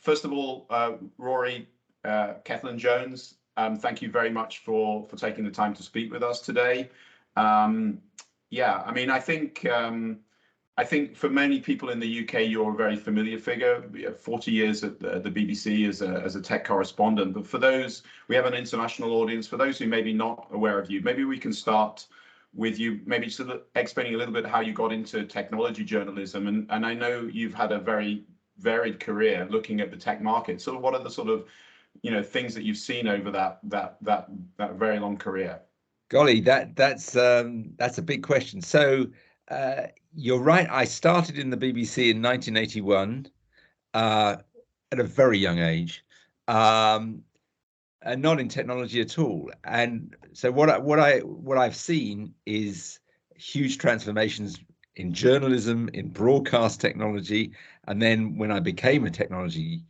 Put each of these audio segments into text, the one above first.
first of all, Rory Cellan-Jones, thank you very much for taking the time to speak with us today. Yeah, I mean, I think for many people in the UK, you're a very familiar figure. 40 years at the BBC as a tech correspondent. But for those, we have an international audience. For those who may be not aware of you, maybe we can start with you, maybe sort of explaining a little bit how you got into technology journalism. And I know you've had a very varied career looking at the tech market. So what are the sort of, things that you've seen over that very long career? Golly, that's a big question. So you're right. I started in the BBC in 1981 at a very young age, and not in technology at all. And so what I've seen is huge transformations in journalism, in broadcast technology, and then when I became a technology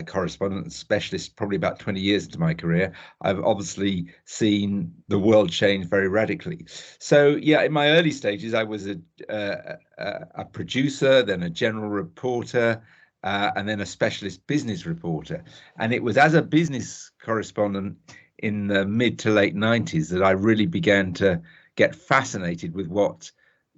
correspondent specialist, probably about 20 years into my career, I've obviously seen the world change very radically. So yeah, in my early stages, I was a producer, then a general reporter, and then a specialist business reporter. And it was as a business correspondent in the mid to late 90s that I really began to get fascinated with what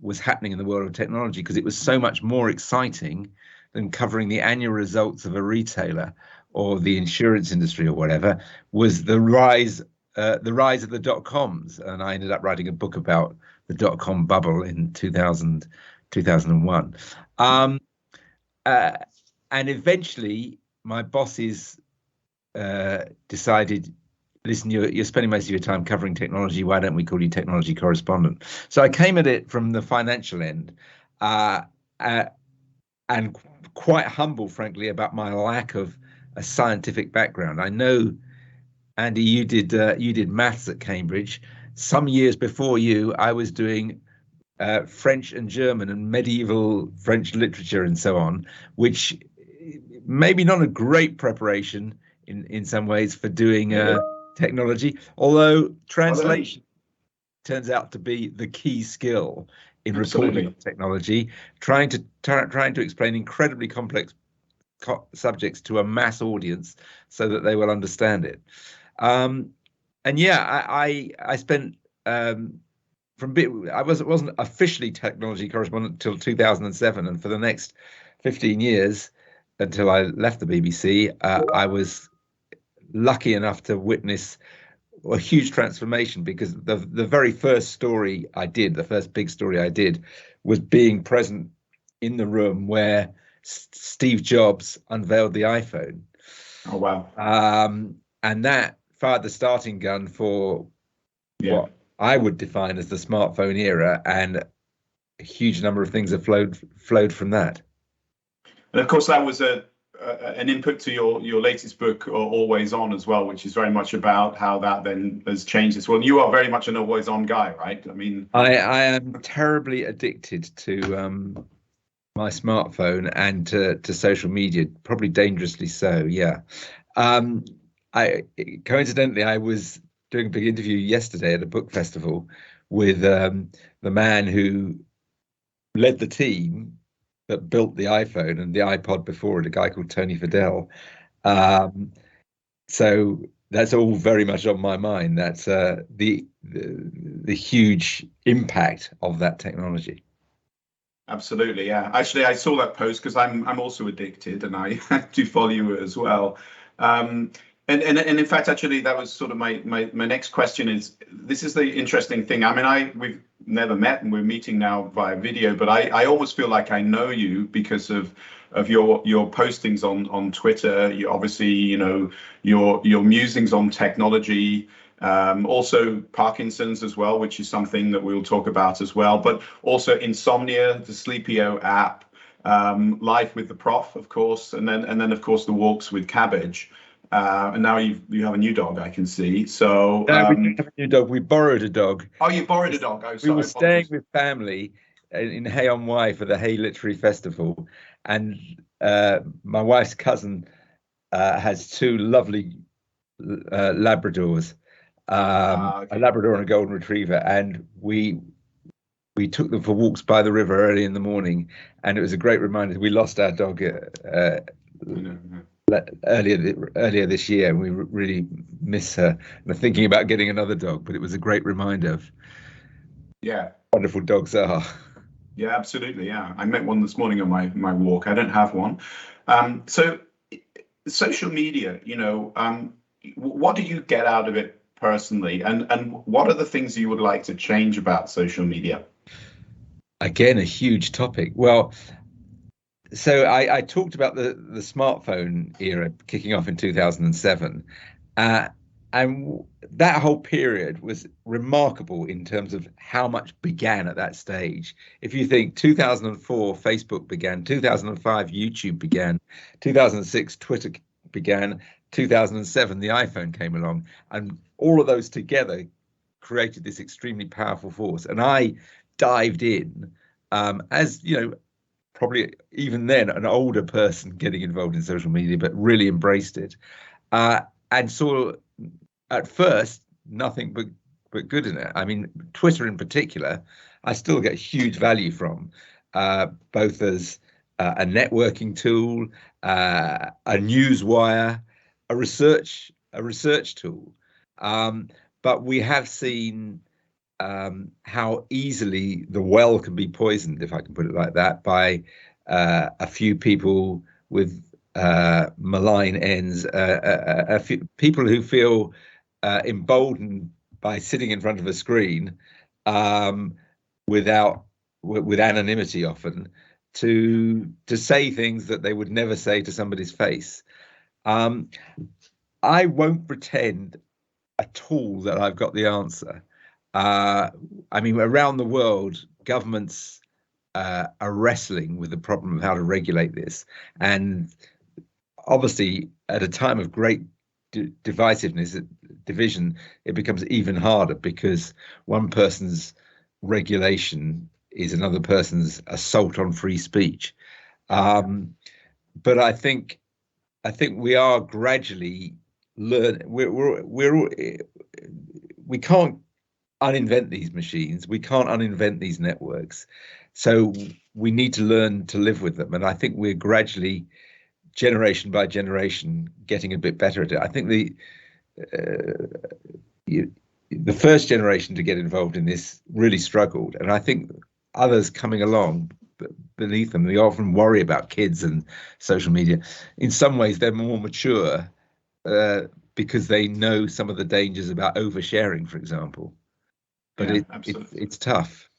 was happening in the world of technology, because it was so much more exciting than covering the annual results of a retailer or the insurance industry or whatever. Was the rise of the dot-coms. And I ended up writing a book about the dot-com bubble in 2001. And eventually my bosses decided, listen, you're spending most of your time covering technology. Why don't we call you technology correspondent? So I came at it from the financial end, and quite humble, frankly, about my lack of a scientific background. I know, Andy, you did maths at Cambridge. Some years before you, I was doing French and German and medieval French literature and so on, which maybe not a great preparation in some ways for doing technology, although translation turns out to be the key skill in reporting on technology, trying to explain incredibly complex subjects to a mass audience so that they will understand it. And yeah, I spent I wasn't officially technology correspondent until 2007, and for the next 15 years until I left the BBC, I was lucky enough to witness a huge transformation, because the very first story I did, the first big story I did, was being present in the room where Steve Jobs unveiled the iPhone. Oh, wow. And that fired the starting gun for what I would define as the smartphone era, and a huge number of things have flowed from that. And of course, that was an input to your latest book, Always On, as well, which is very much about how that then has changed as well. You are very much an always on guy, right? I mean, I am terribly addicted to my smartphone and to social media, probably dangerously so. Yeah. Coincidentally, I was doing a big interview yesterday at a book festival with the man who led the team that built the iPhone and the iPod before it, a guy called Tony Fadell. So that's all very much on my mind. That's the huge impact of that technology. Absolutely, yeah. Actually, I saw that post because I'm also addicted, and I do follow you as well. And in fact, actually, that was sort of my next question. Is this is the interesting thing? I mean, we've never met, and we're meeting now via video, but I almost feel like I know you because of your postings on Twitter. You obviously, your musings on technology. Also Parkinsons as well, which is something that we'll talk about as well, but also Insomnia, the Sleepio app, Life with the Prof, of course, and then of course the Walks with Cabbage. And now you have a new dog, I can see. So we didn't have a new dog. We borrowed a dog. Oh, you borrowed a dog. Oh, sorry. We were staying with family in Hay-on-Wye for the Hay Literary Festival, and my wife's cousin has two lovely Labradors. A Labrador and a golden retriever, and we took them for walks by the river early in the morning, and it was a great reminder. We lost our dog earlier this year, and we really miss her. And I'm thinking about getting another dog, but it was a great reminder of Yeah. wonderful dogs are. Yeah, absolutely. Yeah, I met one this morning on my walk. I don't have one. So social media, what do you get out of it personally, and what are the things you would like to change about social media? Again, a huge topic. Well, so I talked about the smartphone era kicking off in 2007, and that whole period was remarkable in terms of how much began at that stage. If you think 2004, Facebook began, 2005, YouTube began, 2006, Twitter began, 2007, the iPhone came along, and all of those together created this extremely powerful force. And I dived in, as you know, probably even then an older person getting involved in social media, but really embraced it, and saw at first nothing but good in it. I mean, Twitter in particular, I still get huge value from, both as a networking tool, a news wire, a research tool. But we have seen how easily the well can be poisoned, if I can put it like that, by a few people with malign ends, a few people who feel emboldened by sitting in front of a screen, without with anonymity often, to say things that they would never say to somebody's face. I won't pretend at all that I've got the answer. I mean, around the world, governments are wrestling with the problem of how to regulate this. And obviously, at a time of great divisiveness, division, it becomes even harder because one person's regulation is another person's assault on free speech. But I think we are gradually learn. We can't uninvent these machines. We can't uninvent these networks. So we need to learn to live with them. And I think we're gradually, generation by generation, getting a bit better at it. I think the first generation to get involved in this really struggled. And I think others coming along beneath them, they often worry about kids and social media. In some ways, they're more mature because they know some of the dangers about oversharing, for example. But Yeah, it's tough.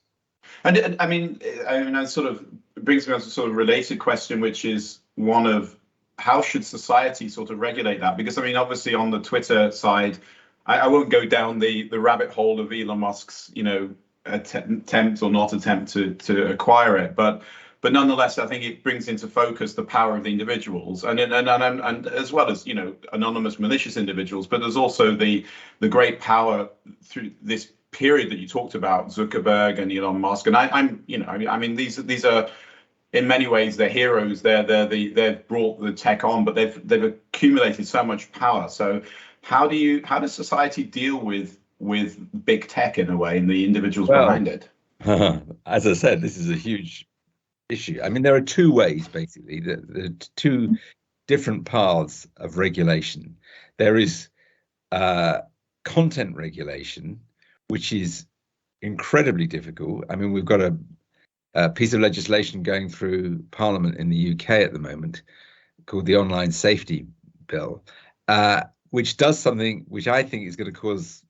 And I mean, that sort of brings me on to sort of related question, which is one of how should society sort of regulate that? Because I mean, obviously on the Twitter side, I won't go down the rabbit hole of Elon Musk's, attempt or not attempt to acquire it, but nonetheless, I think it brings into focus the power of the individuals, and as well as anonymous malicious individuals. But there's also the great power through this period that you talked about, Zuckerberg and Elon Musk, and I mean these are in many ways they're heroes. They've brought the tech on, but they've accumulated so much power. So how does society deal with big tech in a way and the individuals behind it? As I said, this is a huge issue. I mean, there are two ways basically. The two different paths of regulation. There is content regulation, which is incredibly difficult. I mean, we've got a piece of legislation going through Parliament in the UK at the moment called the Online Safety Bill, which does something which I think is going to cause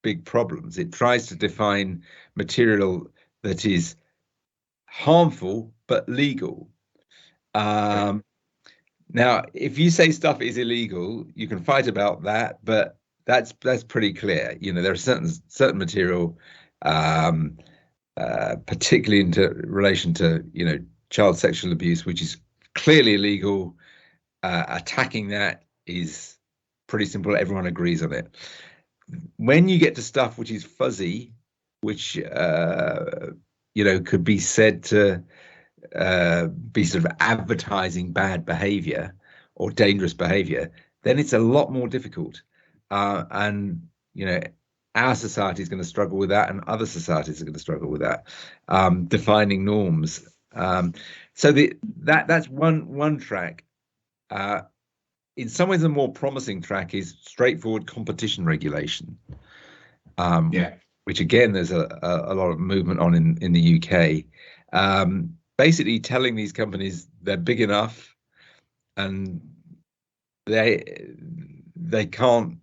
big problems. It tries to define material that is harmful but legal. Now, if you say stuff is illegal, you can fight about that, but that's pretty clear. There are certain material, particularly into relation to child sexual abuse, which is clearly illegal. Attacking that is pretty simple. Everyone agrees on it. When you get to stuff which is fuzzy, which could be said to be sort of advertising bad behavior or dangerous behavior, then it's a lot more difficult. And our society is going to struggle with that, and other societies are going to struggle with that, defining norms. So that's one track. in some ways, the more promising track is straightforward competition regulation, Yeah. which again, there's a lot of movement on in the UK. Basically telling these companies they're big enough and they can't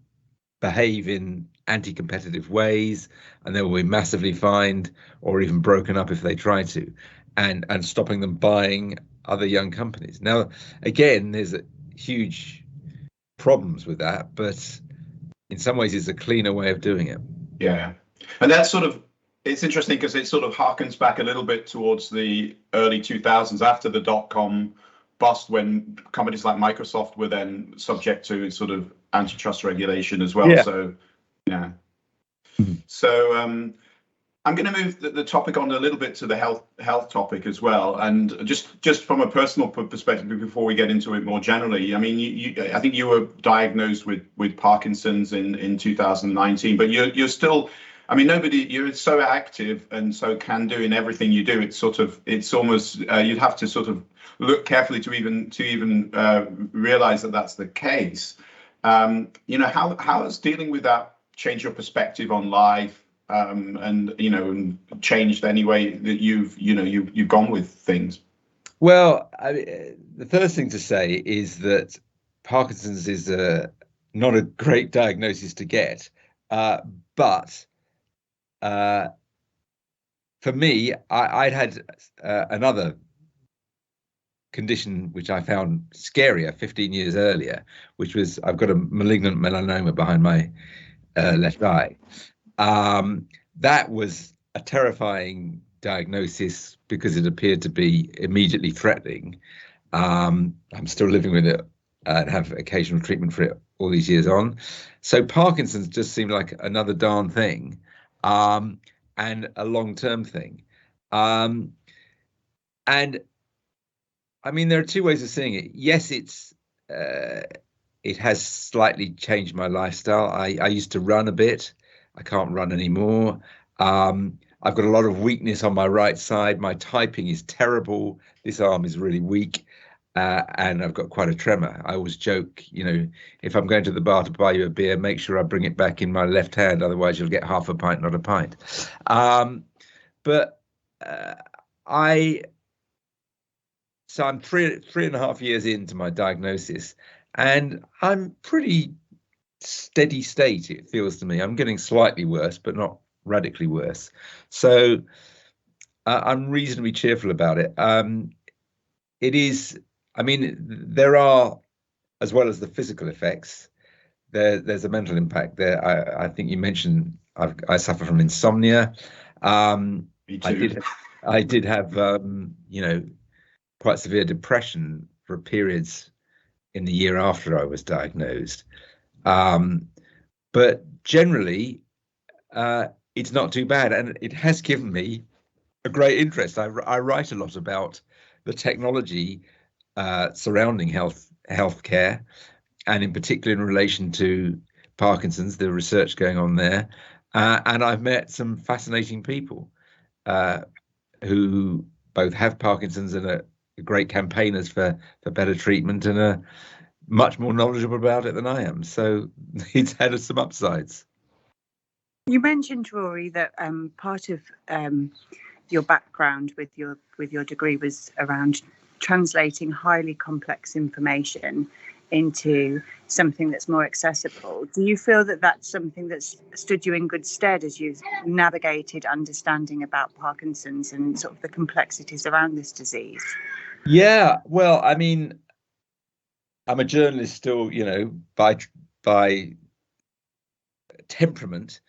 behave in anti-competitive ways, and they will be massively fined or even broken up if they try to, and stopping them buying other young companies. Now, again, there's huge problems with that, but in some ways it's a cleaner way of doing it. Yeah, and that's sort of, it's interesting because it sort of harkens back a little bit towards the early 2000s after the dot-com bust, when companies like Microsoft were then subject to sort of antitrust regulation as well. Yeah. So, yeah. So I'm going to move the topic on a little bit to the health topic as well, and just from a personal perspective before we get into it more generally. I mean, I think you were diagnosed with Parkinson's in 2019, but you're still. I mean, you're so active and so can do in everything you do. It's almost you'd have to sort of look carefully to even realize that that's the case. How has dealing with that changed your perspective on life? And changed any way that you've gone with things? Well, the first thing to say is that Parkinson's is not a great diagnosis to get, but for me, I'd had another condition which I found scarier 15 years earlier, which was I've got a malignant melanoma behind my left eye. That was a terrifying diagnosis because it appeared to be immediately threatening. I'm still living with it and have occasional treatment for it all these years on. So Parkinson's just seemed like another darn thing, and a long-term thing. And I mean, there are two ways of seeing it. Yes, it has slightly changed my lifestyle. I used to run a bit. I can't run anymore. I've got a lot of weakness on my right side. My typing is terrible. This arm is really weak. And I've got quite a tremor. I always joke, if I'm going to the bar to buy you a beer, make sure I bring it back in my left hand. Otherwise, you'll get half a pint, not a pint. So I'm three and a half years into my diagnosis, and I'm pretty steady state, it feels to me. I'm getting slightly worse, but not radically worse. So I'm reasonably cheerful about it. It is, I mean, there are, as well as the physical effects, there's a mental impact there. I think you mentioned I suffer from insomnia. Me too. I did have, quite severe depression for periods in the year after I was diagnosed. But generally, it's not too bad, and it has given me a great interest. I write a lot about the technology surrounding healthcare, and in particular in relation to Parkinson's, the research going on there. And I've met some fascinating people who both have Parkinson's and are great campaigners for better treatment and are much more knowledgeable about it than I am. So it's had some upsides. You mentioned, Rory, that part of your background with your degree was around translating highly complex information into something that's more accessible. Do you feel that that's something that's stood you in good stead as you've navigated understanding about Parkinson's and sort of the complexities around this disease? Yeah, well, I mean, I'm a journalist still, by temperament.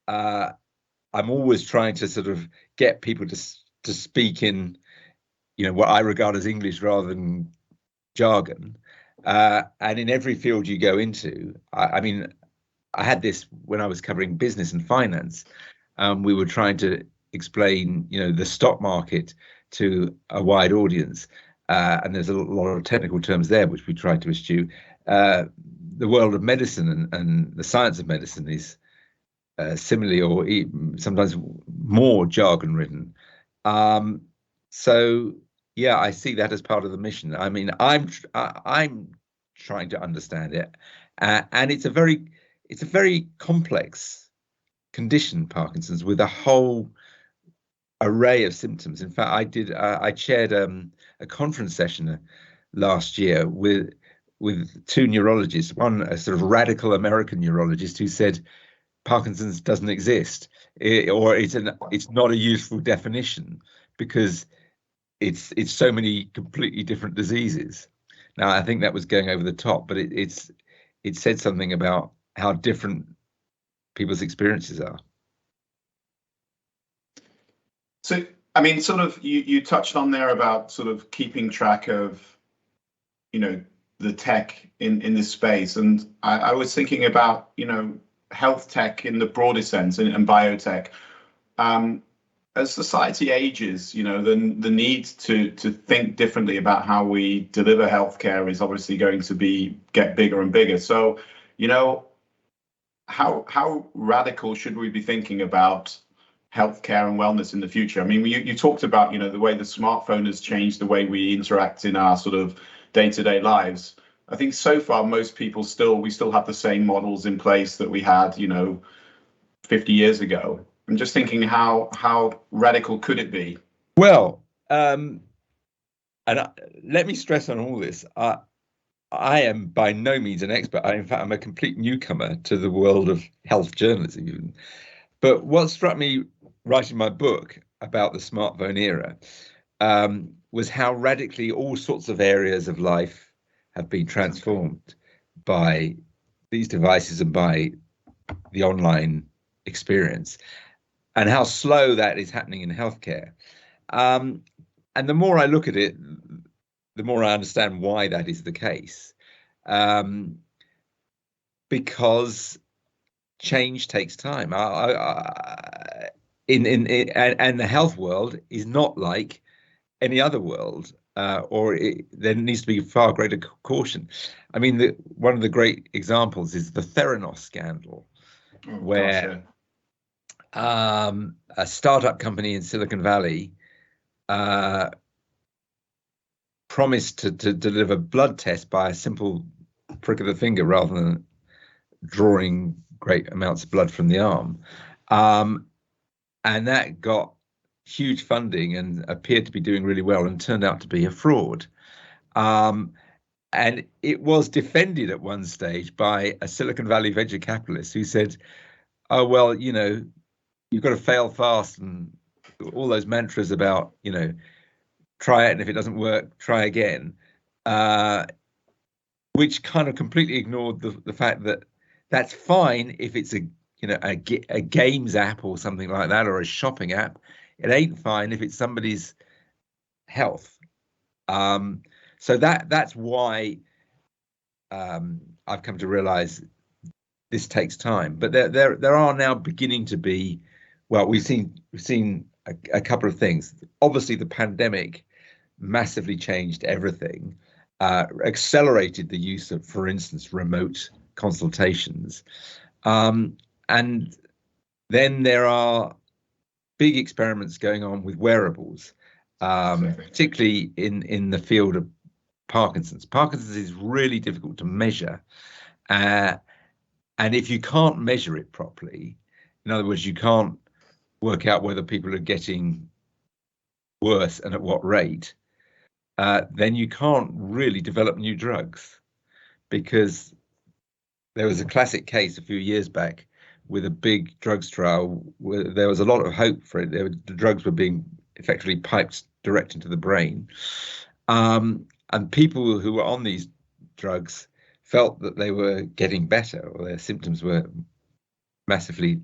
I'm always trying to sort of get people to speak in, what I regard as English rather than jargon. And in every field you go into, I mean, I had this when I was covering business and finance. We were trying to explain, the stock market to a wide audience. And there's a lot of technical terms there, which we tried to eschew. The world of medicine and the science of medicine is similarly or sometimes more jargon ridden. So yeah, I see that as part of the mission. I mean, I'm trying to understand it, and it's a very complex condition, Parkinson's, with a whole array of symptoms. In fact, I chaired a conference session last year with two neurologists, one a sort of radical American neurologist who said Parkinson's doesn't exist, or it's not a useful definition because it's so many completely different diseases. Now, I think that was going over the top, but it said something about how different people's experiences are. So, I mean, sort of, you touched on there about sort of keeping track of, the tech in this space. And I was thinking about, health tech in the broader sense and biotech. As society ages, the need to think differently about how we deliver healthcare is obviously going to get bigger and bigger. So, how radical should we be thinking about healthcare and wellness in the future? I mean, you talked about, the way the smartphone has changed the way we interact in our sort of day-to-day lives. I think so far most people we still have the same models in place that we had, 50 years ago. I'm just thinking how radical could it be? Well, let me stress on all this. I am by no means an expert. In fact, I'm a complete newcomer to the world of health journalism even. But what struck me writing my book about the smartphone era was how radically all sorts of areas of life have been transformed by these devices and by the online experience, and how slow that is happening in healthcare. And the more I look at it, the more I understand why that is the case. Because change takes time. And the health world is not like any other world, there needs to be far greater caution. I mean, one of the great examples is the Theranos scandal, where a startup company in Silicon Valley promised to deliver blood tests by a simple prick of the finger rather than drawing great amounts of blood from the arm. And that got huge funding and appeared to be doing really well and turned out to be a fraud. And it was defended at one stage by a Silicon Valley venture capitalist who said, oh, well, you've got to fail fast, and all those mantras about, try it, and if it doesn't work, try again, which kind of completely ignored the fact that that's fine if it's a games app or something like that, or a shopping app. It ain't fine if it's somebody's health. So that's why I've come to realize this takes time. But there are now beginning to be, well, we've seen a couple of things. Obviously, the pandemic massively changed everything, accelerated the use of, for instance, remote consultations. And then there are big experiments going on with wearables, particularly in the field of Parkinson's. Parkinson's is really difficult to measure. And if you can't measure it properly, in other words, you can't work out whether people are getting worse and at what rate, then you can't really develop new drugs. Because there was a classic case a few years back with a big drugs trial where there was a lot of hope for it. The drugs were being effectively piped direct into the brain. And people who were on these drugs felt that they were getting better, or their symptoms were massively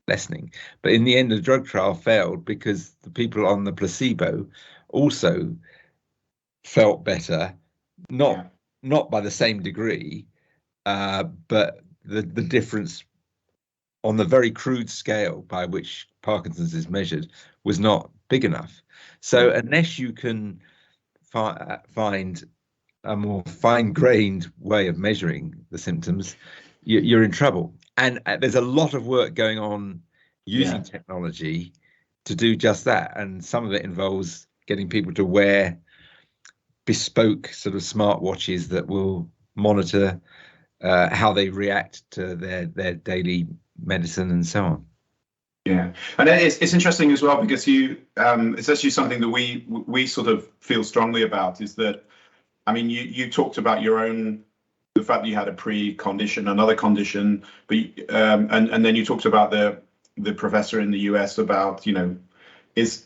lessening. But in the end, the drug trial failed because the people on the placebo also felt better, not by the same degree, but the difference on the very crude scale by which Parkinson's is measured was not big enough. So unless you can find a more fine-grained way of measuring the symptoms, you're in trouble. And there's a lot of work going on using technology to do just that. And some of it involves getting people to wear bespoke sort of smartwatches that will monitor how they react to their daily medicine and so on. Yeah, and it's interesting as well, because it's actually something that we sort of feel strongly about, is that, I mean, you talked about the fact that you had a pre-condition, another condition, but and then you talked about the professor in the US about, is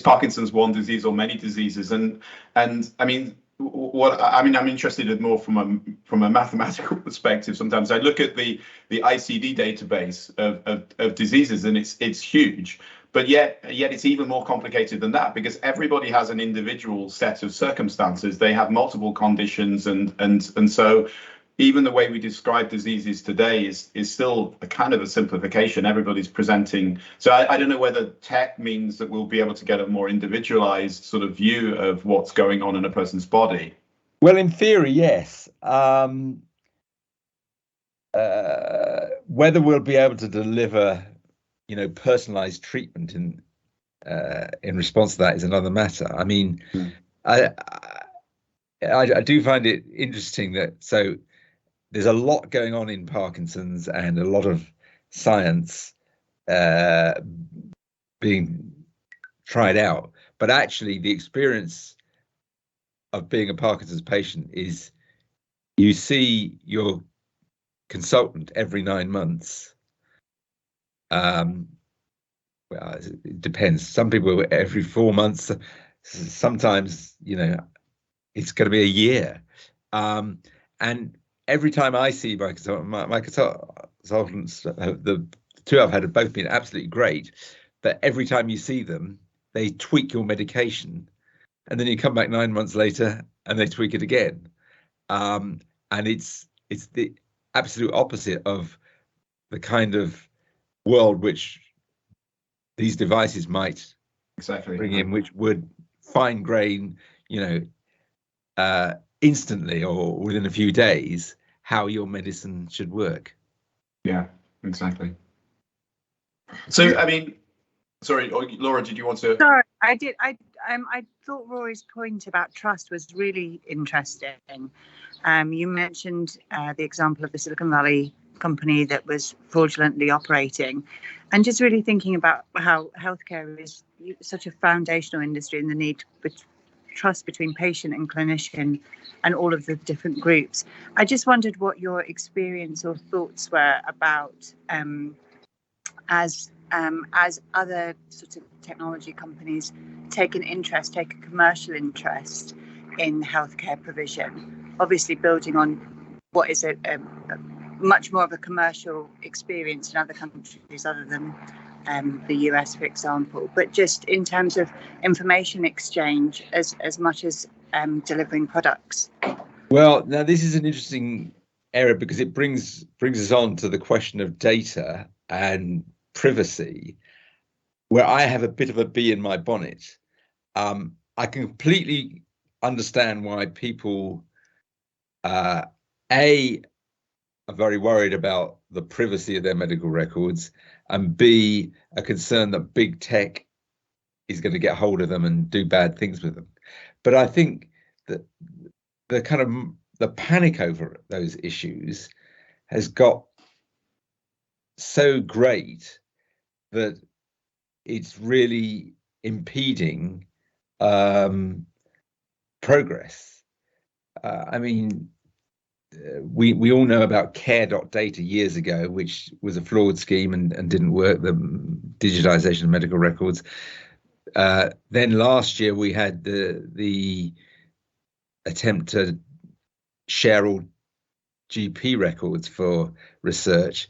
Parkinson's one disease or many diseases, and I mean, I'm interested in more from a mathematical perspective. Sometimes I look at the ICD database of diseases, and it's huge, but yet it's even more complicated than that, because everybody has an individual set of circumstances. They have multiple conditions, and so even the way we describe diseases today is still a kind of a simplification. Everybody's presenting. So I don't know whether tech means that we'll be able to get a more individualized sort of view of what's going on in a person's body. Well, in theory, yes. Whether we'll be able to deliver, personalized treatment in response to that is another matter. I mean, I do find it interesting that there's a lot going on in Parkinson's and a lot of science being tried out. But actually, the experience of being a Parkinson's patient is you see your consultant every 9 months. Well, it depends. Some people every 4 months. Sometimes, it's going to be a year. And every time I see my consultants, the two I've had have both been absolutely great. But every time you see them, they tweak your medication, and then you come back 9 months later and they tweak it again. And it's the absolute opposite of the kind of world which these devices might bring in, which would fine grain, instantly or within a few days how your medicine should work. Yeah, exactly. So, I mean, sorry, Laura, did you want to? Sorry, I did. I thought Rory's point about trust was really interesting. You mentioned the example of the Silicon Valley company that was fraudulently operating, and just really thinking about how healthcare is such a foundational industry, and the need for trust between patient and clinician and all of the different groups. I just wondered what your experience or thoughts were about as other sort of technology companies take a commercial interest in healthcare provision, obviously building on what is a much more of a commercial experience in other countries other than the US, for example, but just in terms of information exchange as much as delivering products. Well, now this is an interesting area because it brings us on to the question of data and privacy, where I have a bit of a bee in my bonnet. I completely understand why people are very worried about the privacy of their medical records, and B, are concerned that big tech is going to get hold of them and do bad things with them. But I think that the panic over those issues has got so great that it's really impeding progress. I mean, we all know about care.data years ago, which was a flawed scheme and didn't work, the digitization of medical records. Then last year we had the attempt to share all GP records for research,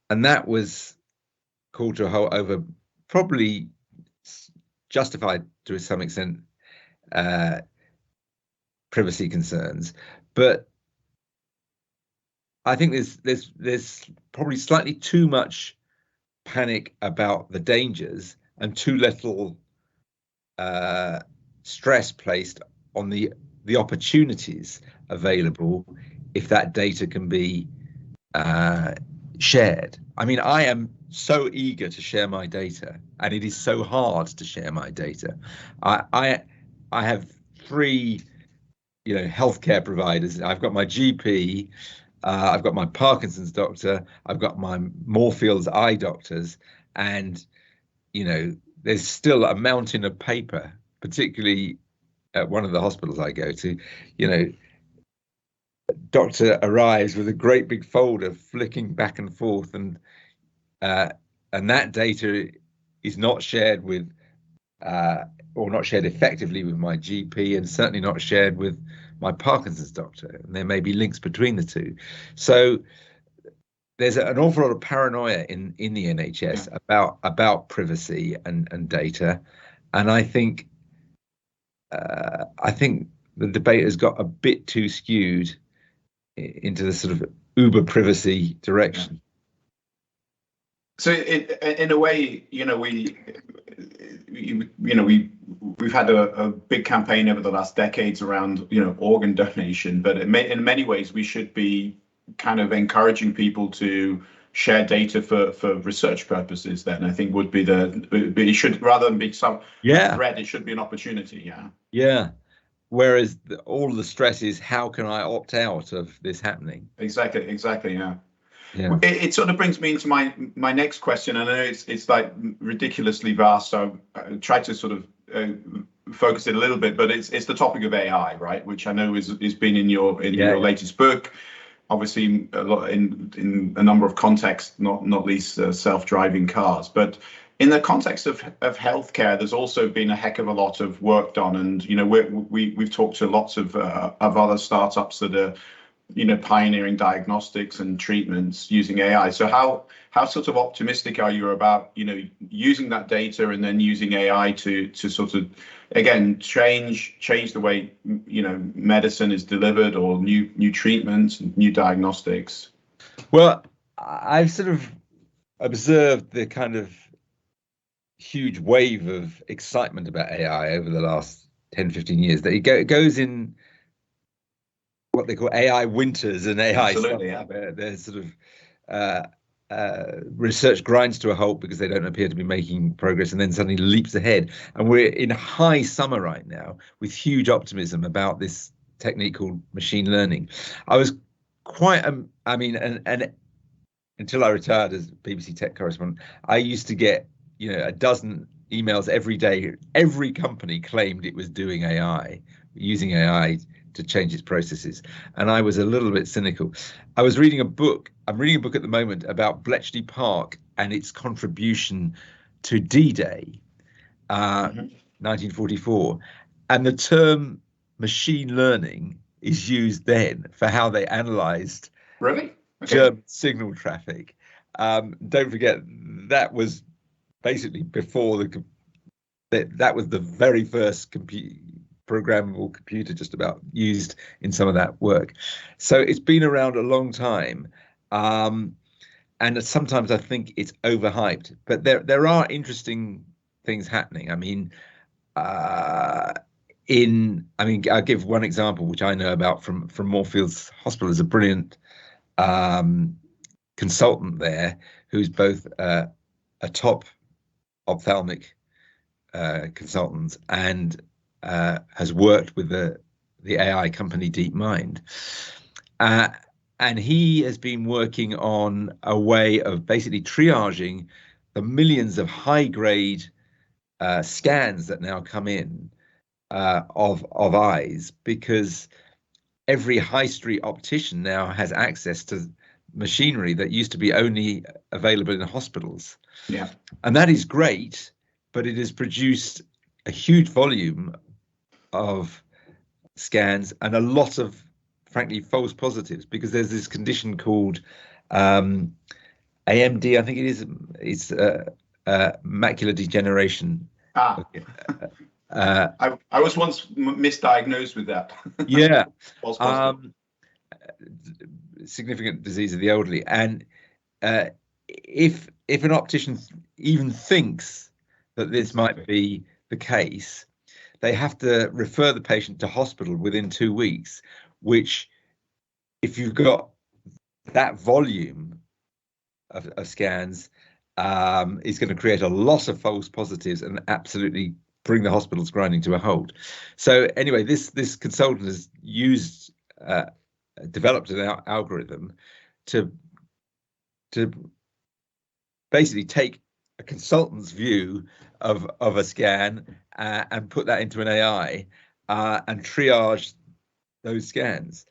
and that was called to a halt over, probably justified to some extent, privacy concerns. But I think there's probably slightly too much panic about the dangers and too little stress placed on the opportunities available if that data can be shared. I mean, I am so eager to share my data, and it is so hard to share my data. I have 3 healthcare providers. I've got my GP, I've got my Parkinson's doctor, I've got my Moorfields eye doctors, and there's still a mountain of paper, particularly at one of the hospitals I go to. Doctor arrives with a great big folder flicking back and forth, and that data is not shared with or not shared effectively with my GP, and certainly not shared with my Parkinson's doctor. And there may be links between the two. So there's an awful lot of paranoia in the NHS about privacy and data, and I think the debate has got a bit too skewed into the sort of uber privacy direction. So in a way, we've had a big campaign over the last decades around organ donation, but in many ways we should be kind of encouraging people to share data for research purposes. Then I think would be it should, rather than be some threat, it should be an opportunity. Yeah. Whereas all the stress is, how can I opt out of this happening? Exactly. Yeah. It sort of brings me into my next question. I know it's like ridiculously vast, so I try to sort of focus it a little bit. But it's the topic of AI, right? Which I know is been in your latest book. Obviously, a lot in a number of contexts, not least self-driving cars, but in the context of healthcare, there's also been a heck of a lot of work done, and we've talked to lots of other startups that are pioneering diagnostics and treatments using AI. So how sort of optimistic are you about using that data and then using AI to sort of again change the way medicine is delivered, or new treatments, new diagnostics? Well, I've sort of observed the kind of huge wave of excitement about AI over the last 10-15 years, that it goes in what they call AI winters and AI summer. There's sort of research grinds to a halt because they don't appear to be making progress, and then suddenly leaps ahead. And we're in high summer right now with huge optimism about this technique called machine learning. I was quite, and until I retired as BBC tech correspondent, I used to get a dozen emails every day. Every company claimed it was doing AI, using AI to change its processes, and I was a little bit cynical. I was reading a book. I'm reading a book at the moment about Bletchley Park and its contribution to D-Day, 1944, and the term machine learning is used then for how they analysed German signal traffic. Don't forget, that was basically before that was the very first programmable computer just about used in some of that work. So it's been around a long time, and sometimes I think it's overhyped. But there are interesting things happening. I'll give one example which I know about from Moorfields Hospital. There's a brilliant consultant there who's both a top ophthalmic consultant and has worked with the AI company DeepMind, and he has been working on a way of basically triaging the millions of high-grade scans that now come in of eyes, because every high street optician now has access to machinery that used to be only available in hospitals. Yeah, and that is great, but it has produced a huge volume of scans and a lot of, frankly, false positives, because there's this condition called AMD, I think it is. It's macular degeneration. I was once misdiagnosed with that. Yeah. Significant disease of the elderly, and if an optician even thinks that this might be the case, they have to refer the patient to hospital within 2 weeks, which, if you've got that volume of scans, is going to create a lot of false positives and absolutely bring the hospitals grinding to a halt. So anyway, this consultant has developed an algorithm to basically take a consultant's view of a scan and put that into an AI and triage those scans.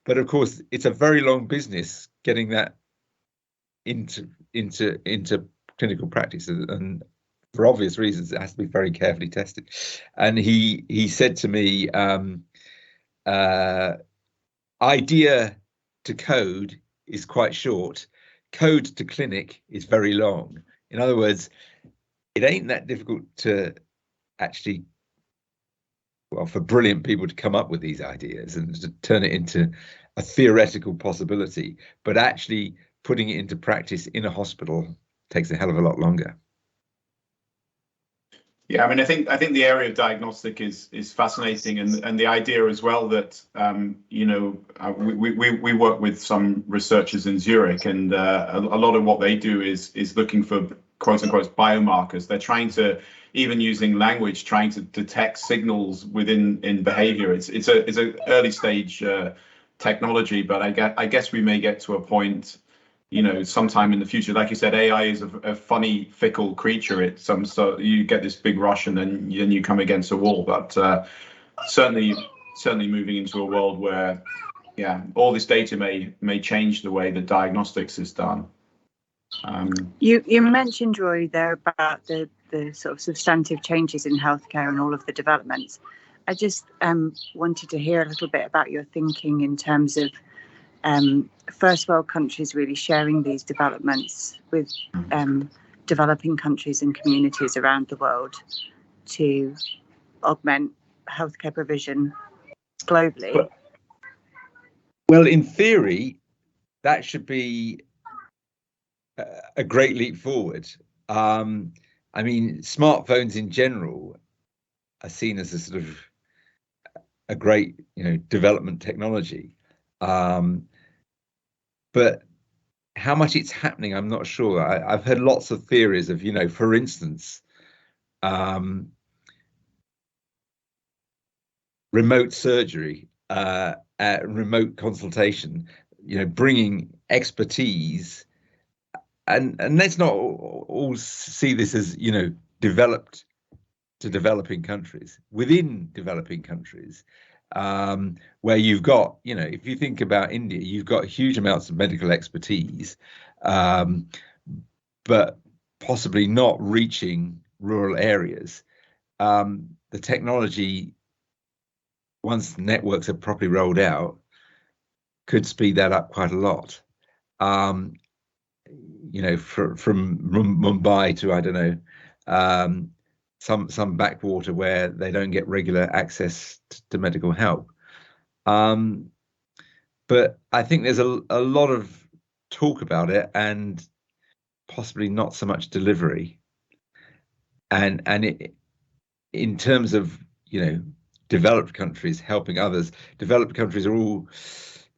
But of course, it's a very long business getting that into clinical practice, and for obvious reasons, it has to be very carefully tested. And he said to me, idea to code is quite short. Code to clinic is very long. In other words, it ain't that difficult to actually, well, for brilliant people to come up with these ideas and to turn it into a theoretical possibility, but actually putting it into practice in a hospital takes a hell of a lot longer. Yeah, I mean, I think the area of diagnostic is fascinating, and the idea as well that you know, we work with some researchers in Zurich, and a lot of what they do is looking for quote unquote biomarkers. They're trying to, even using language, trying to detect signals in behavior. It's a early stage technology, but I guess we may get to a point, you know, sometime in the future. Like you said, AI is a funny, fickle creature. So you get this big rush and then you come against a wall. But certainly moving into a world where, yeah, all this data may change the way that diagnostics is done. You mentioned, Rory, there about the sort of substantive changes in healthcare and all of the developments. I just wanted to hear a little bit about your thinking in terms of first world countries really sharing these developments with developing countries and communities around the world to augment healthcare provision globally. Well, in theory, that should be a great leap forward. I mean, smartphones in general are seen as a sort of a great, you know, development technology. But how much it's happening, I'm not sure. I've heard lots of theories of, you know, for instance, remote surgery, remote consultation, you know, bringing expertise. And let's not all see this as, you know, developed to developing countries. Within developing countries, where you've got, you know, if you think about India, you've got huge amounts of medical expertise, but possibly not reaching rural areas. The technology, once the networks are properly rolled out, could speed that up quite a lot. You know, from Mumbai to, I don't know, some backwater where they don't get regular access to medical help. But I think there's a lot of talk about it and possibly not so much delivery. And it, in terms of, you know, developed countries helping others, developed countries are all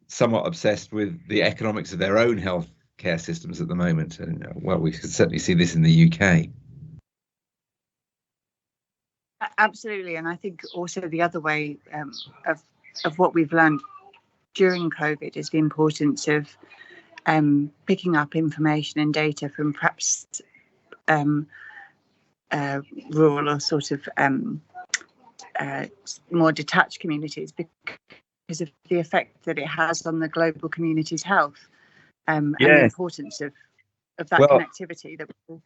somewhat obsessed with the economics of their own healthcare systems at the moment. And well, we can certainly see this in the UK. Absolutely, and I think also the other way of what we've learned during COVID is the importance of picking up information and data from perhaps rural or sort of more detached communities because of the effect that it has on the global community's health, and the importance of that connectivity that we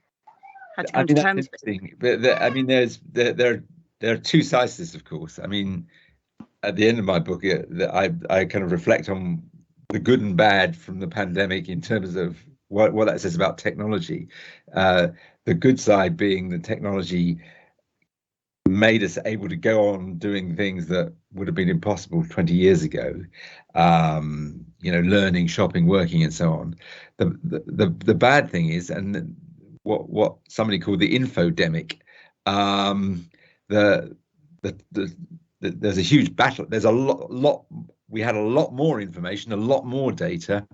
had to come to terms with. But I mean, there are two sides to this, of course. I mean, at the end of my book, I kind of reflect on the good and bad from the pandemic in terms of what that says about technology. The good side being the technology made us able to go on doing things that would have been impossible 20 years ago. You know, learning, shopping, working, and so on. The bad thing is, and what somebody called the infodemic. There's a huge battle. There's a lot. We had a lot more information, a lot more data,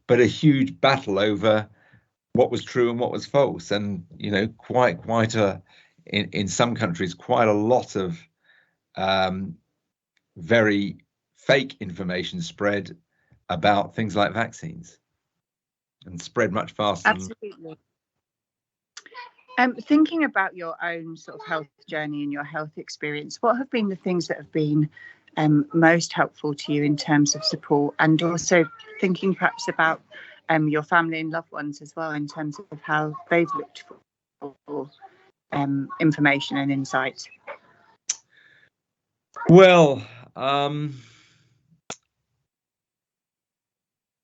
but a huge battle over what was true and what was false, and you know, quite a in some countries quite a lot of very fake information spread about things like vaccines, and spread much faster. Absolutely. Thinking about your own sort of health journey and your health experience, what have been the things that have been most helpful to you in terms of support, and also thinking perhaps about your family and loved ones as well, in terms of how they've looked for information and insight? Well,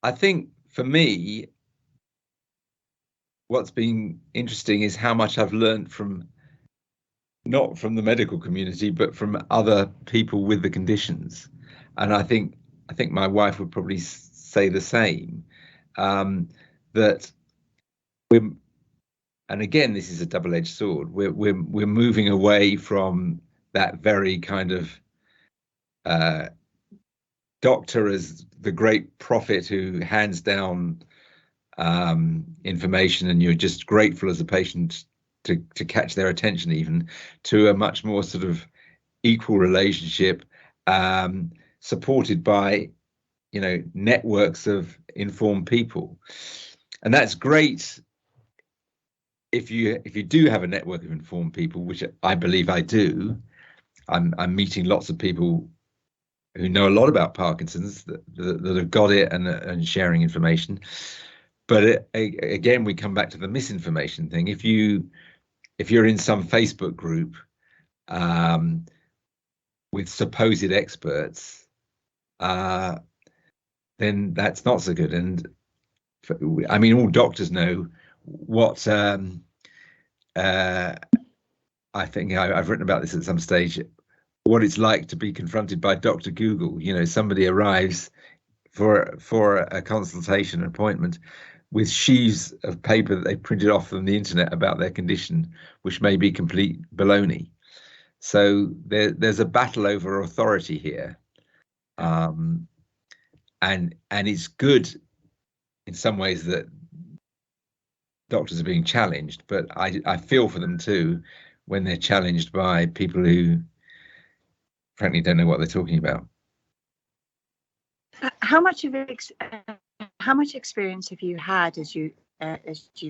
I think for me, what's been interesting is how much I've learned from, not from the medical community, but from other people with the conditions. And I think my wife would probably say the same, that we're, and again, this is a double-edged sword. We're moving away from that very kind of doctor as the great prophet who hands down information, and you're just grateful as a patient to catch their attention, even, to a much more sort of equal relationship, supported by, you know, networks of informed people. And that's great if you do have a network of informed people, which I believe I do. I'm meeting lots of people who know a lot about Parkinson's that have got it and sharing information. But again, we come back to the misinformation thing. If you're in some Facebook group with supposed experts, then that's not so good. And I mean, all doctors know what I think I've written about this at some stage, what it's like to be confronted by Dr. Google. You know, somebody arrives for a consultation appointment with sheaves of paper that they printed off from the internet about their condition, which may be complete baloney. So there's a battle over authority here, and it's good in some ways that doctors are being challenged, but I feel for them too when they're challenged by people who frankly don't know what they're talking about. How much experience have you had as you've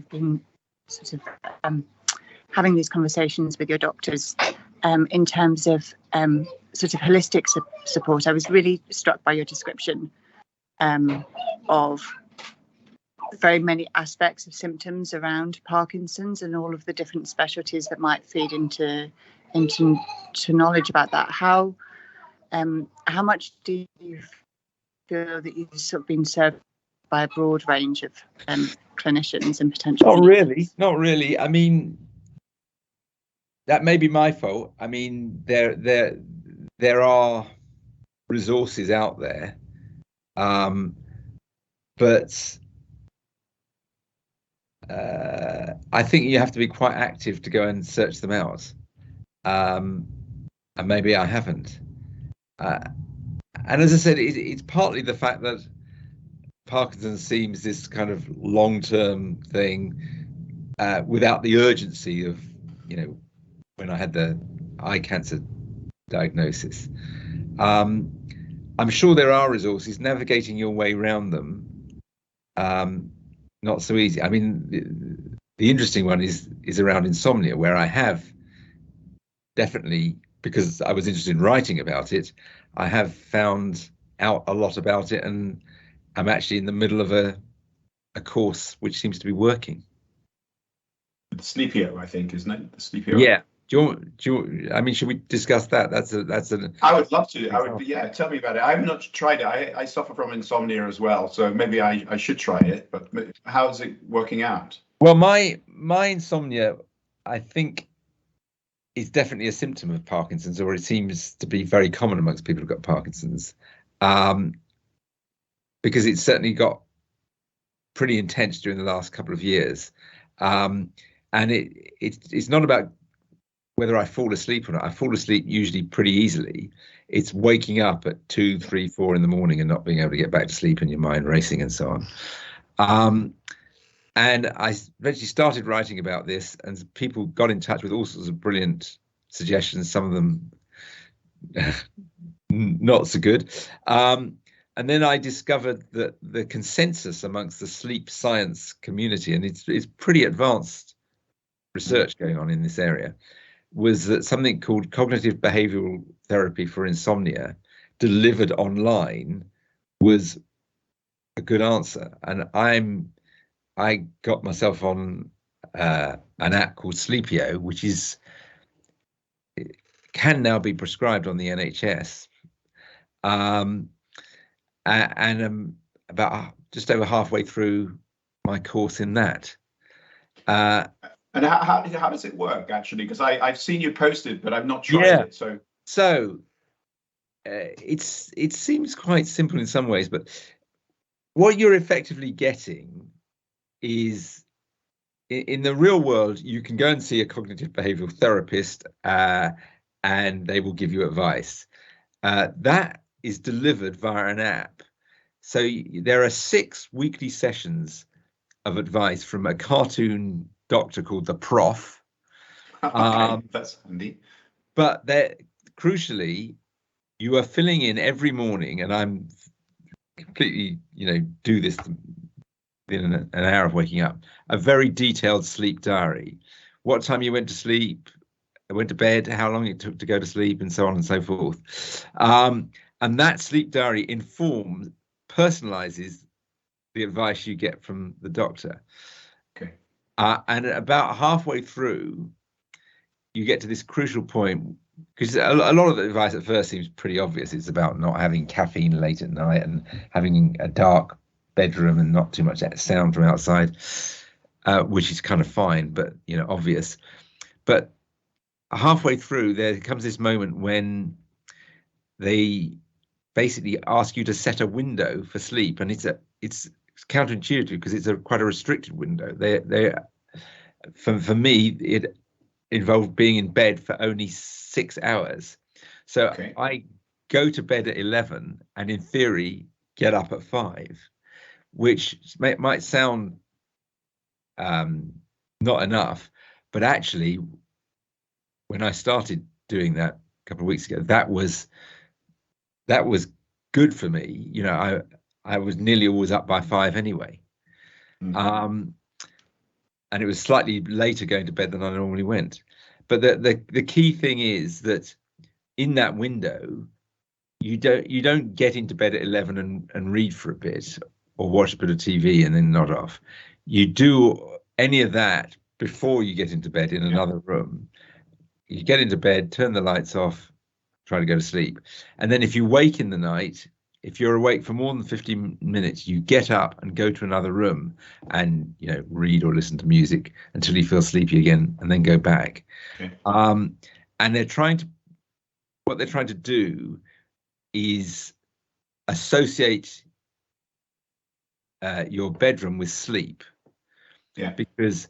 been sort of having these conversations with your doctors in terms of sort of holistic support? I was really struck by your description of very many aspects of symptoms around Parkinson's and all of the different specialties that might feed into knowledge about that. How much do you feel that you've sort of been served by a broad range of clinicians and potential? Not really. I mean, that may be my fault. I mean, there are resources out there, but I think you have to be quite active to go and search them out, and maybe I haven't. And as I said, it's partly the fact that Parkinson's seems this kind of long-term thing without the urgency of, you know, when I had the eye cancer diagnosis. I'm sure there are resources. Navigating your way around them, not so easy. I mean, the interesting one is around insomnia, where I have definitely, because I was interested in writing about it, I have found out a lot about it, and I'm actually in the middle of a course which seems to be working. Sleepio, I think, isn't it? The Sleepio. Yeah. Do you, I mean, should we discuss that? That's an. I would love to. Yeah, tell me about it. I've not tried it. I suffer from insomnia as well, so maybe I should try it. But how is it working out? Well, my insomnia, I think, is definitely a symptom of Parkinson's, or it seems to be very common amongst people who've got Parkinson's, because it's certainly got pretty intense during the last couple of years, and it's not about whether I fall asleep or not. I fall asleep usually pretty easily. It's waking up at 2, 3, 4 in the morning and not being able to get back to sleep, and your mind racing and so on. And I eventually started writing about this, and people got in touch with all sorts of brilliant suggestions, some of them not so good. And then I discovered that the consensus amongst the sleep science community, and it's pretty advanced research going on in this area, was that something called cognitive behavioral therapy for insomnia delivered online was a good answer. And I got myself on an app called Sleepio, which can now be prescribed on the NHS. And I'm about just over halfway through my course in that. And how does it work, actually? Because I've seen you posted, but I've not tried it. So it seems quite simple in some ways, but what you're effectively getting is, in the real world, you can go and see a cognitive behavioral therapist, and they will give you advice. That is delivered via an app. So there are 6 weekly sessions of advice from a cartoon doctor called the Prof. Okay, that's handy. But crucially, you are filling in every morning, and I'm completely, do this within an hour of waking up, a very detailed sleep diary. What time you went to sleep, went to bed, how long it took to go to sleep, and so on and so forth. And that sleep diary personalizes the advice you get from the doctor. Okay. And about halfway through, you get to this crucial point, because a lot of the advice at first seems pretty obvious. It's about not having caffeine late at night and having a dark bedroom and not too much sound from outside, which is kind of fine, but obvious. But halfway through, there comes this moment when they basically ask you to set a window for sleep, and it's counterintuitive because it's quite a restricted window. For me, it involved being in bed for only 6 hours. So okay. I go to bed at 11 and in theory get up at 5, which might sound not enough, but actually when I started doing that a couple of weeks ago, that was good for me. I was nearly always up by 5 anyway. Mm-hmm. And it was slightly later going to bed than I normally went. But the key thing is that in that window, you don't get into bed at 11 and read for a bit or watch a bit of TV and then nod off. You do any of that before you get into bed in another room. You get into bed, turn the lights off, try to go to sleep. And then if you wake in the night, if you're awake for more than 15 minutes, you get up and go to another room and read or listen to music until you feel sleepy again, and then go back. Okay. And what they're trying to do is associate your bedroom with sleep. Yeah. Because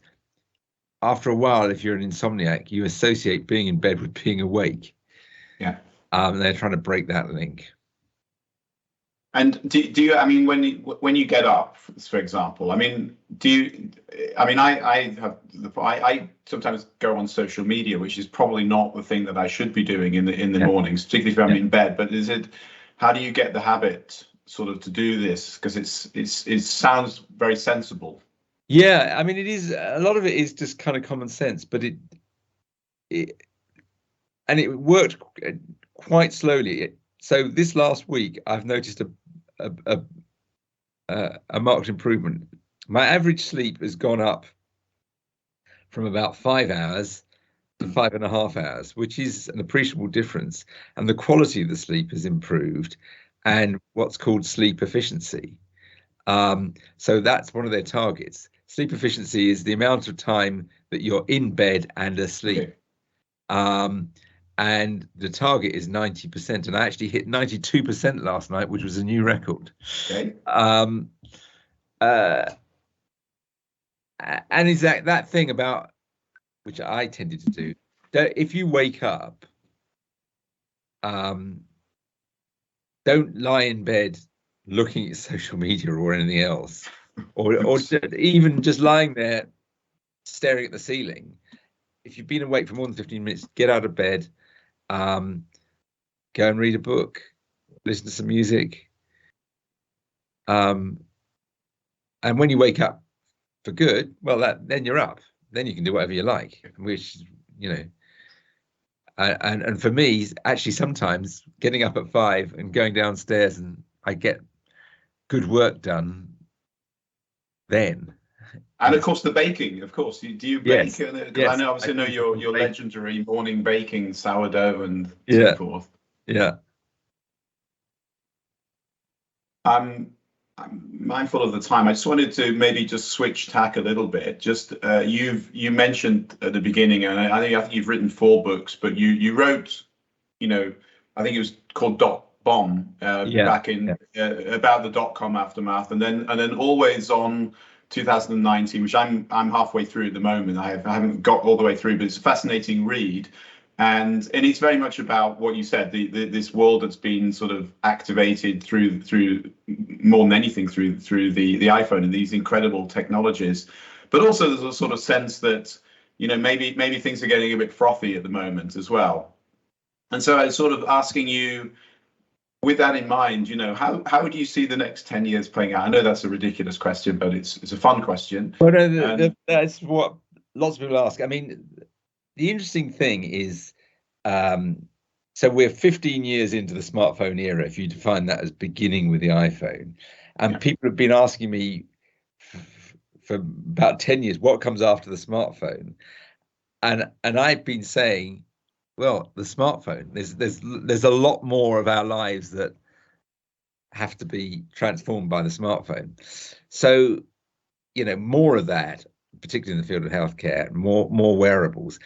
after a while, if you're an insomniac, you associate being in bed with being awake. Yeah. They're trying to break that link. And do you? I mean, when you get up, for example, I mean, do you? I mean, I sometimes go on social media, which is probably not the thing that I should be doing in the mornings, particularly if I'm in bed. But how do you get the habit sort of to do this? Because it sounds very sensible. Yeah, I mean, it is. A lot of it is just kind of common sense, but it worked quite slowly. So this last week, I've noticed a marked improvement. My average sleep has gone up from about 5 hours to 5.5 hours, which is an appreciable difference. And the quality of the sleep has improved, and what's called sleep efficiency. So that's one of their targets. Sleep efficiency is the amount of time that you're in bed and asleep. Okay. And the target is 90%, and I actually hit 92% last night, which was a new record. Okay. And is that thing about, which I tended to do, that if you wake up, don't lie in bed looking at social media or anything else. or even just lying there staring at the ceiling. If you've been awake for more than 15 minutes, get out of bed, go and read a book, listen to some music. And when you wake up for good, well, then you're up. Then you can do whatever you like, which, and for me, actually, sometimes getting up at 5 and going downstairs and I get good work done then. And of course, the baking. Of course, do you bake? Yes. I know, obviously, know your legendary morning baking, sourdough, and so forth. Yeah. I'm mindful of the time. I just wanted to maybe just switch tack a little bit. Just you mentioned at the beginning, and I think you've written 4 books, but you wrote, I think it was called Dot Bomb back in about the .com aftermath, and then Always On 2019, which I'm halfway through at the moment. I haven't got all the way through, but it's a fascinating read. And it's very much about what you said, this world that's been sort of activated through more than anything through the iPhone and these incredible technologies. But also there's a sort of sense that, maybe things are getting a bit frothy at the moment as well. And so I was sort of asking you, with that in mind, how do you see the next 10 years playing out? I know that's a ridiculous question, but it's a fun question. Well, no, that's what lots of people ask. I mean, the interesting thing is, so we're 15 years into the smartphone era, if you define that as beginning with the iPhone. And people have been asking me for about 10 years, what comes after the smartphone? And I've been saying, well, the smartphone, there's a lot more of our lives that have to be transformed by the smartphone. So, more of that, particularly in the field of healthcare, more wearables.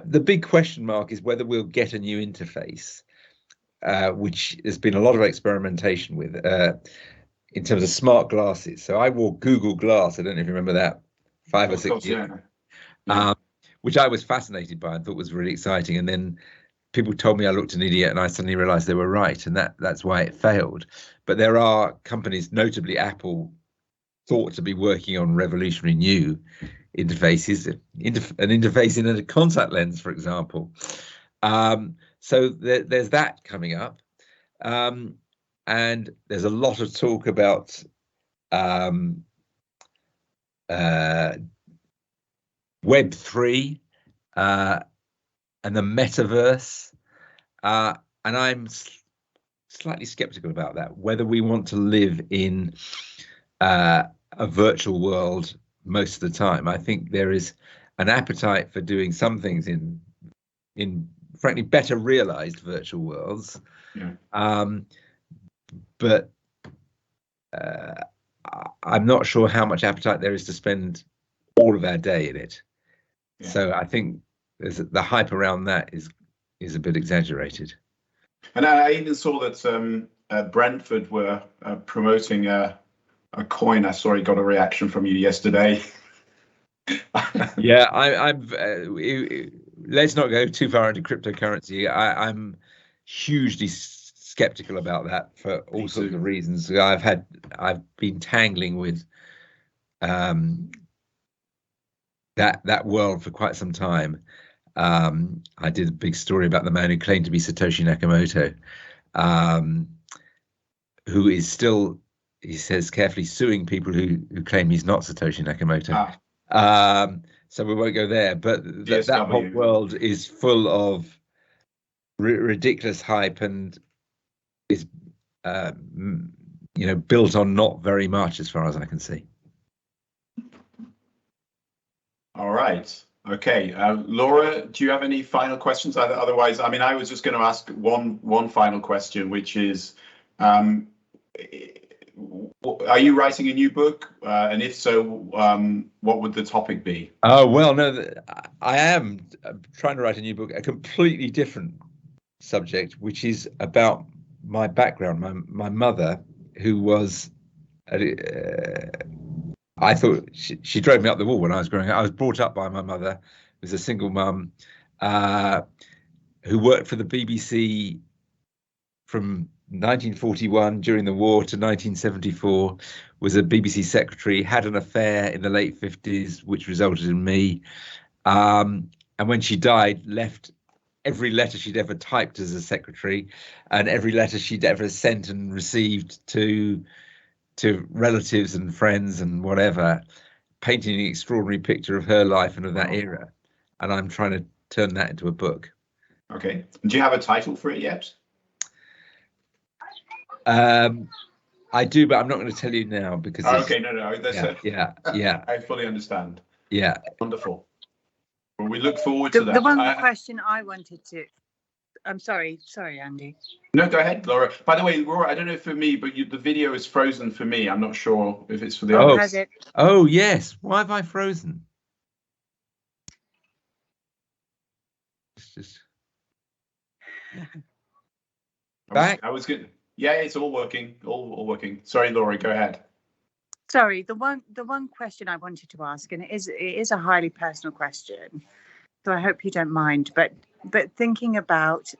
The big question mark is whether we'll get a new interface, which there's been a lot of experimentation with in terms of smart glasses. So I wore Google Glass. I don't know if you remember that, 5 or 6 years. Which I was fascinated by and thought was really exciting. And then people told me I looked an idiot, and I suddenly realized they were right, and that's why it failed. But there are companies, notably Apple, thought to be working on revolutionary new interfaces, an interface in a contact lens, for example. So there's that coming up. And there's a lot of talk about Web3 and the metaverse. And I'm slightly skeptical about that, whether we want to live in a virtual world most of the time. I think there is an appetite for doing some things in frankly better realized virtual worlds. But I'm not sure how much appetite there is to spend all of our day in it. So I think the hype around that is a bit exaggerated. And I even saw that Brentford were promoting a coin. I saw it got a reaction from you yesterday. Let's not go too far into cryptocurrency. I'm hugely skeptical about that for all sorts of reasons. I've been tangling with that world for quite some time. I did a big story about the man who claimed to be Satoshi Nakamoto, who is still, he says carefully, suing people who claim he's not Satoshi Nakamoto. So we won't go there, but that whole world is full of ridiculous hype and is built on not very much, as far as I can see. All right. Okay, Laura, do you have any final questions? Otherwise, I mean, I was just going to ask one final question, which is, are you writing a new book? And if so, what would the topic be? Oh, well, no, I am trying to write a new book, a completely different subject, which is about my background. My mother, who was, I thought she drove me up the wall when I was growing up. I was brought up by my mother, who was a single mum, who worked for the BBC from 1941 during the war to 1974, was a BBC secretary, had an affair in the late 50s, which resulted in me. And when she died, left every letter she'd ever typed as a secretary and every letter she'd ever sent and received to relatives and friends and whatever, painting an extraordinary picture of her life and of that era. And I'm trying to turn that into a book. Okay. Do you have a title for it yet? I do, but I'm not going to tell you now because. Okay, no. Yeah. I fully understand. Yeah. Wonderful. Well, we look forward to that. The one question I wanted to. I'm sorry, Andy. No, go ahead, Laura. By the way, Laura, I don't know for me, but the video is frozen for me. I'm not sure if it's for the others. Has it? Oh yes. Why have I frozen? It's just. Back. I was good. Yeah, it's all working. All working. Sorry, Laura, go ahead. Sorry, the one question I wanted to ask, and it is a highly personal question, so I hope you don't mind. But thinking about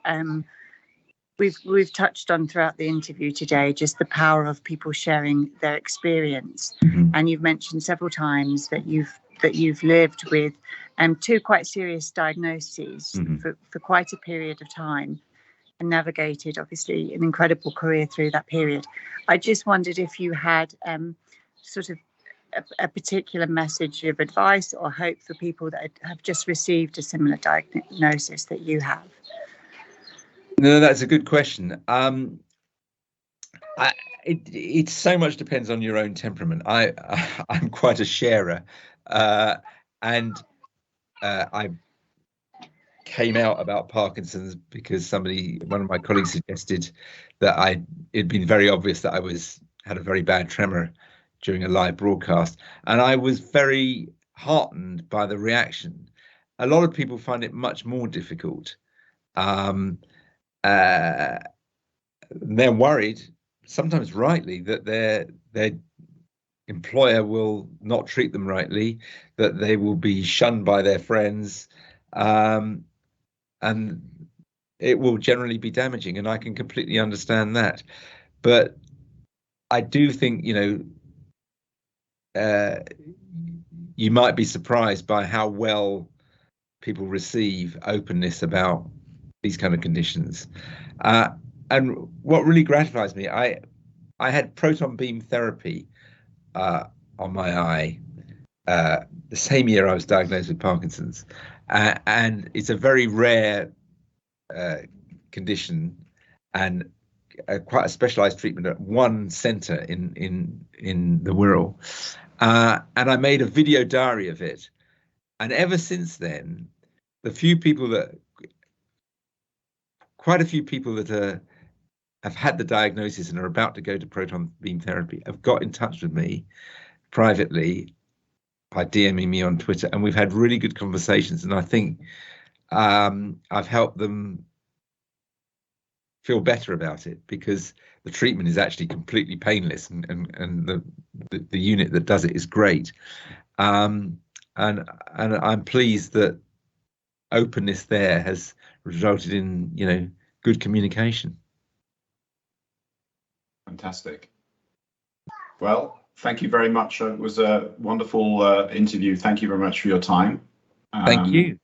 we've touched on throughout the interview today just the power of people sharing their experience, and you've mentioned several times that you've lived with two quite serious diagnoses for quite a period of time, and navigated obviously an incredible career through that period. I just wondered if you had sort of a particular message of advice or hope for people that have just received a similar diagnosis that you have. No, that's a good question. It so much depends on your own temperament. I'm quite a sharer, and I came out about Parkinson's because one of my colleagues suggested that it'd been very obvious that I had a very bad tremor during a live broadcast, and I was very heartened by the reaction. A lot of people find it much more difficult. They're worried, sometimes rightly, that their employer will not treat them rightly, that they will be shunned by their friends, and it will generally be damaging, and I can completely understand that. But I do think, you might be surprised by how well people receive openness about these kind of conditions. And what really gratifies me, I had proton beam therapy on my eye the same year I was diagnosed with Parkinson's, and it's a very rare condition and quite a specialized treatment at one center in the Wirral. And I made a video diary of it. And ever since then, quite a few people that have had the diagnosis and are about to go to proton beam therapy have got in touch with me privately by DMing me on Twitter, and we've had really good conversations. And I think I've helped them feel better about it because the treatment is actually completely painless, and the unit that does it is great. And I'm pleased that openness there has resulted in good communication. Fantastic. Well, thank you very much. It was a wonderful interview. Thank you very much for your time. Thank you.